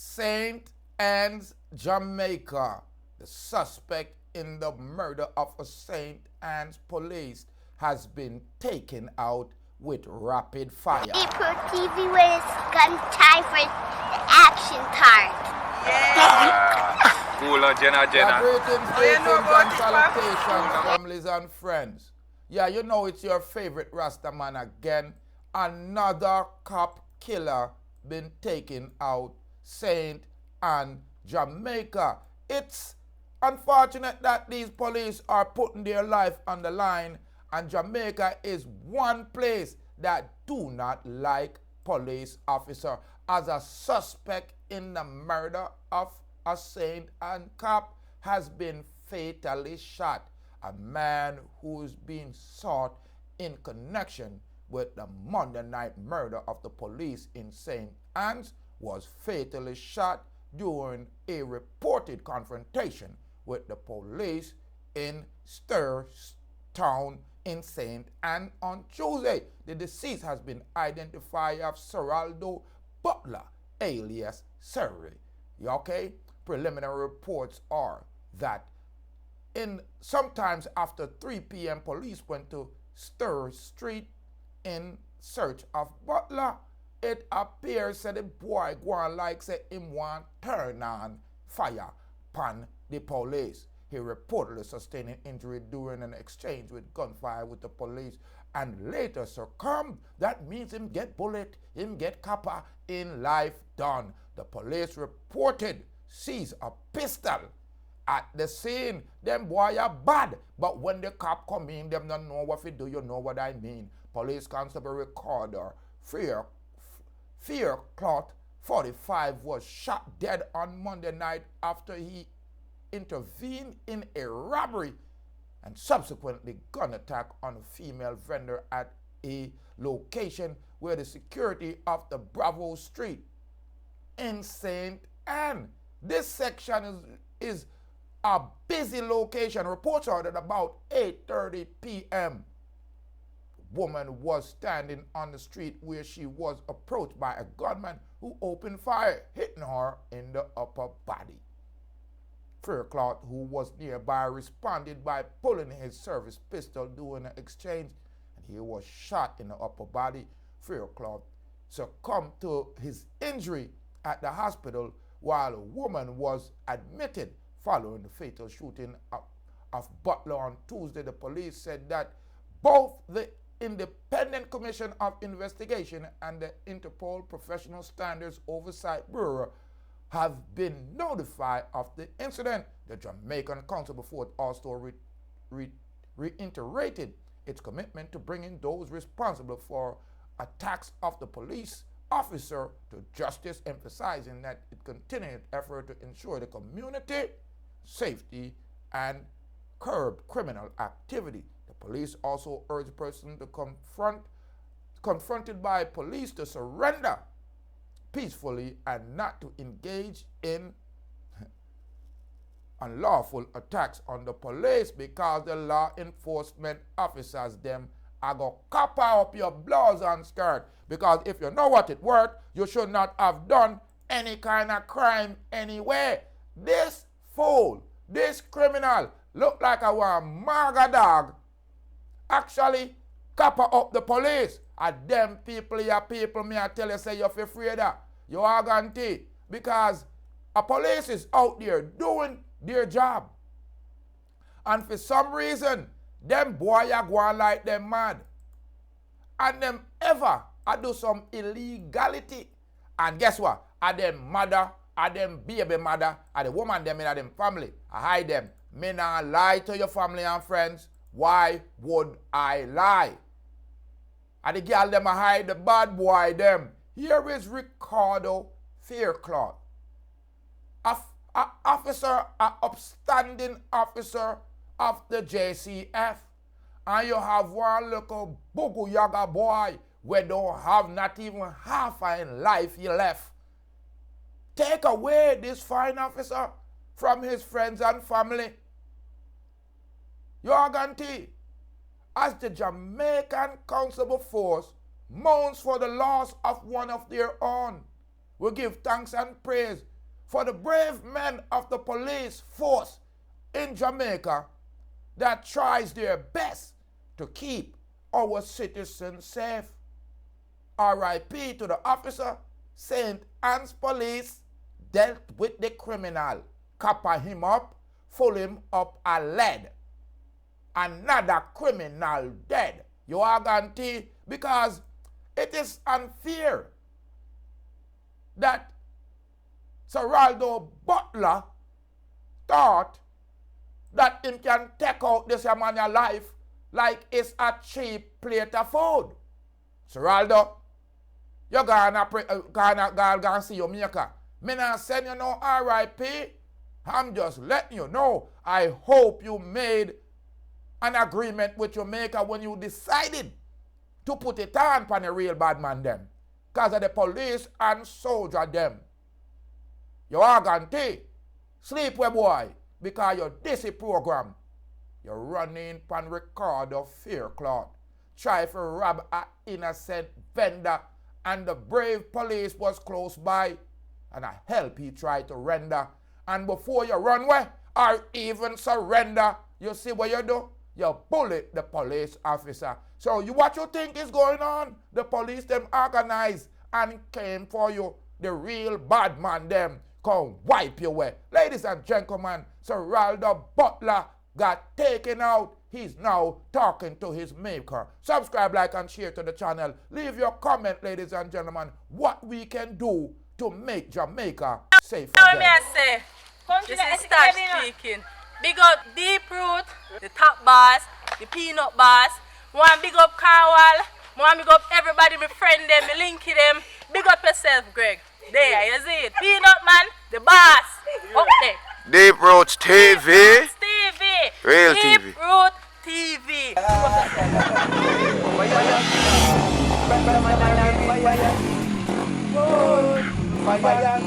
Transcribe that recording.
St. Ann's, Jamaica. The suspect in the murder of a St. Ann's police has been taken out with rapid fire. April TV when it's gun time for the action card. Yeah. Cool on Jenna. Greetings and salutations, families and friends. Yeah, you know it's your favorite Rasta man again. Another cop killer been taken out, St. Ann, Jamaica. It's unfortunate that these police are putting their life on the line, and Jamaica is one place that do not like police officer. As a suspect in the murder of a St. Ann cop has been fatally shot. A man who's being sought in connection with the Monday night murder of the police in St. Ann's was fatally shot during a reported confrontation with the police in Stirstown in St. Ann on Tuesday. The deceased has been identified as Siraldo Butler, alias Siri. Okay? Preliminary reports are that sometimes after 3 p.m. police went to Stir Street in search of Butler. It appears that the boy go on like say him want turn on fire upon the police. He reportedly sustained an injury during an exchange with gunfire with the police and later succumbed. That means him get bullet, him get copper, in life done. The police reported seize a pistol at the scene. Them boy are bad, but when the cop come in, them don't know what to do. You know what I mean. Police Constable Ricardo Fairclough, 45, was shot dead on Monday night after he intervened in a robbery and subsequently gun attack on a female vendor at a location where the security of the Bravo Street in St. Ann. This section is a busy location. Reports are that about 8:30 p.m. woman was standing on the street where she was approached by a gunman who opened fire, hitting her in the upper body. Fairclough, who was nearby, responded by pulling his service pistol during an exchange, and he was shot in the upper body. Fairclough succumbed to his injury at the hospital while a woman was admitted following the fatal shooting of Butler on Tuesday. The police said that both the Independent Commission of Investigation and the Interpol Professional Standards Oversight Bureau have been notified of the incident. The Jamaican Constable Force also reiterated its commitment to bringing those responsible for attacks of the police officer to justice, emphasizing that it continued effort to ensure the community safety and curb criminal activity. The police also urged the person to confronted by police to surrender peacefully and not to engage in unlawful attacks on the police, because the law enforcement officers them are going to copper up your blouse and skirt, because if you know what it worth, you should not have done any kind of crime anyway. This fool, this criminal, look like a maga dog, actually copper up the police. And them people, your people, me I tell you, say you're afraid of. You are guaranteed. Because a police is out there doing their job. And for some reason, them boy are going like them mad. And them ever do some illegality. And guess what? Are them mother, are them baby mother, are the woman them in them family. I hide them. Me not lie to your family and friends. Why would I lie? And the girl them hide the bad boy them. Here is Ricardo Fairclough. An upstanding officer of the JCF. And you have one little bugu yaga boy where don't have not even half in life he left. Take away this fine officer from his friends and family. You are guaranteed. As the Jamaican Constable Force mourns for the loss of one of their own, we give thanks and praise for the brave men of the police force in Jamaica that tries their best to keep our citizens safe. R.I.P. to the officer. St. Anne's police dealt with the criminal, copper him up, full him up a lead. Another criminal dead. You are guaranteed, because it is unfair that Siraldo Butler thought that him can take out this man's life like it's a cheap plate of food. Siraldo, you're gonna see your maker. Me not send you no R.I.P. I'm just letting you know. I hope you made an agreement with your maker when you decided to put it on for the real bad man them. Because of the police and soldier them. You are guaranteed. Sleep well, boy. Because you're this program. You're running pan Ricardo Fairclough. Try to rob an innocent vendor, and the brave police was close by, and a help he tried to render. And before you run away or even surrender, you see what you do? You bullet the police officer. So what you think is going on? The police them organized and came for you. The real bad man them come wipe you away. Ladies and gentlemen, Siraldo Butler got taken out. He's now talking to his maker. Subscribe, like, and share to the channel. Leave your comment, ladies and gentlemen, what we can do to make Jamaica safe again. May I say, this is Stash speaking. Big up Deep Root, the top boss, the peanut boss. One big up Carwell. One big up everybody, my friend them, my linky them. Big up yourself, Greg. There, you see it. Peanut man, the boss. Up there. Deep Roots TV. Deep TV. Real Deep TV. Root TV. Fire,